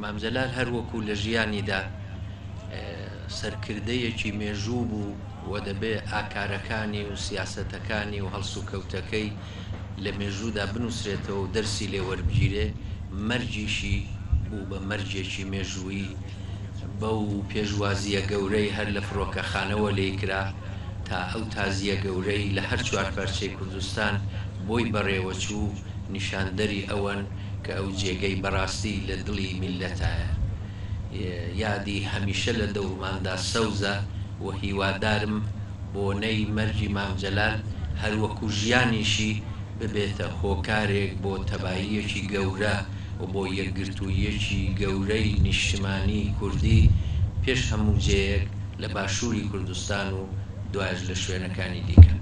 مامجەلال هەروەکو لە ژیانیدا سەرکردەیەکی مێژوو بوو و دەبێ ئاکارەکانی و سیاسەتەکانی و هەڵسوکەوتەکەی لە مێژوودا بنووسرێتەوە و دەرسی لێ وەربگیرێ مەرجیشی بوو بە مەرجێکی مێژووی بەو پێشوازیە گەورەی هەر لە فڕۆکەخانەوە لێکرا تا ئەو تازیە گەورەی لە هەر چوار پارچەی کوردستان بۆی بەڕێوەچوو نیشاندەری ئەوەن کە ئەو جێگەی بەڕاستی لە دڵی میلەتایە. یادی هەمیشە لە دەوڵماندا سەوزە و هیوادارم بۆنەی مەرجی مامجەلال هەروەکو ژیانیشی ببێتە هۆکارێک بۆ تەباییەکی گەورە و بۆ یەکگرتوویەکی گەورەی نیشتمانی کوردی پێش هەموو جێیەک لە باشووری کوردستان و دوایش لە شوێنەکانی دیکە.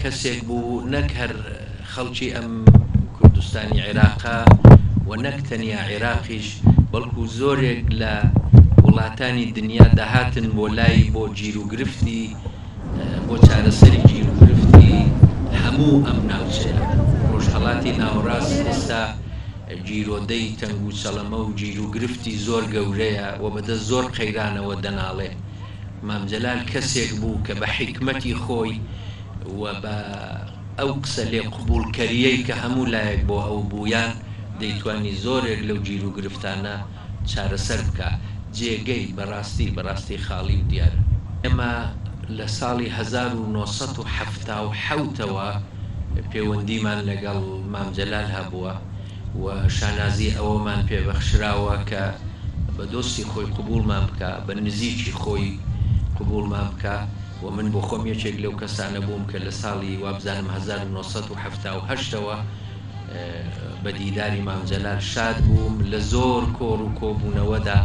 کەسێک بوو نەک هەر خەڵکی ئەم کوردستانی عێراقا و نەک تەنیا عێراقیش بەڵکو زۆرێک لە وڵاتانی دنیا داهاتن بۆ لای بۆ گیرروگرفتی بۆ چارەسەری گیرروگرفتی هەموو ئەم ناوچەیە. ڕۆژهەڵاتی ناوەڕاست ئێستا گیرۆدەی تەنگ و چەڵەمە و گیرروگرفتی زۆر گەورەیە و بەدە زۆر قەیرانەوە دەناڵێ. مامجەلال کەسێک بوو کە بە حیکمەتی خۆی و بە ئەو قسە لێ قبولکەریەی کە هەموو لایەک بۆ ئەو بوویان دەیتوانی زۆرێک لەو گیرروگرفتانە چارەسەر بکە. جێگەی بەڕاستی خاڵی و دیارە. ئێمە لە ساڵی 1970ەوە پەیوەندیمان لەگەڵ مامجەلال هەبووە و شانازی ئەوەمان پێبەخشراوە کە بە دۆستی خۆی قبولمان بکە، بە نزیکی خۆی قبولمان بکە و من بۆ خۆم یەکێک لەو کەسانە بووم کە لە ساڵی وابزانم 1970ەوە بە دیداری مامجەلال شاد بووم. لە زۆر کۆڕ و کۆبوونەوەدا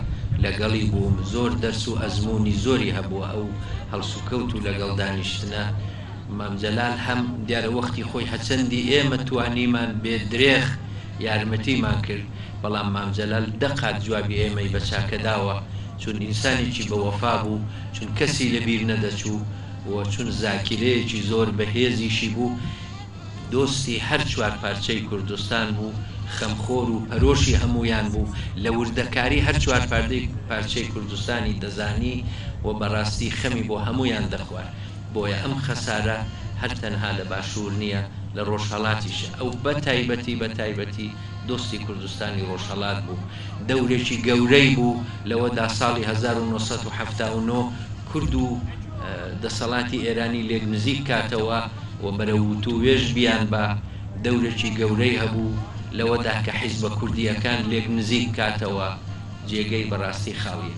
لەگەڵی بووم، زۆر دەرس و ئەزمموی زۆری هەبووە ئەو هەڵسوکەوت و لەگەڵ دانیشتنە. مامجەلال هەم دیارە وەختی خۆی هەچەندی ئێمە توانیمان بێ درێخ یارمەتیمان کرد، بەڵام مامجەلال دەقات جوابی ئێمەی بە چاکەداوە، چون ئینسانێکی بەوەفا بوو، چون کەسی لەبیر نەدەچوو و چون زاکرەیەکی زۆر بەهێزیشی بوو، دۆستی هەر چوار پارچەی کوردستان بوو، خەمخۆر و پەرۆشی هەمویان بوو، لە وردەکاری هەر چوار پارچەی کوردستانی دەزانی و بەڕاستی خەمی بۆ هەمویان دەخوارد. بۆیە ئەم خەسارە هەر تەنها لە باشوور نییە، لە ڕۆژهەڵاتیشە. ئەو بەتایبەتی دۆستی کوردستانی ڕۆژهەڵات بوو، دەورێکی گەورەی بوو. لەوەدا ساڵی 1970 کورد و دەسەڵاتی ئێرانی لێک نزیک کاتەوە و بەرەوتوێژ بیان بە دەورێکی گەورەی هەبوو لەوەدا کە حیزبە کوردیەکان لێک نزیک کاتەوە. جێگەی بەڕاستی خاڵیە.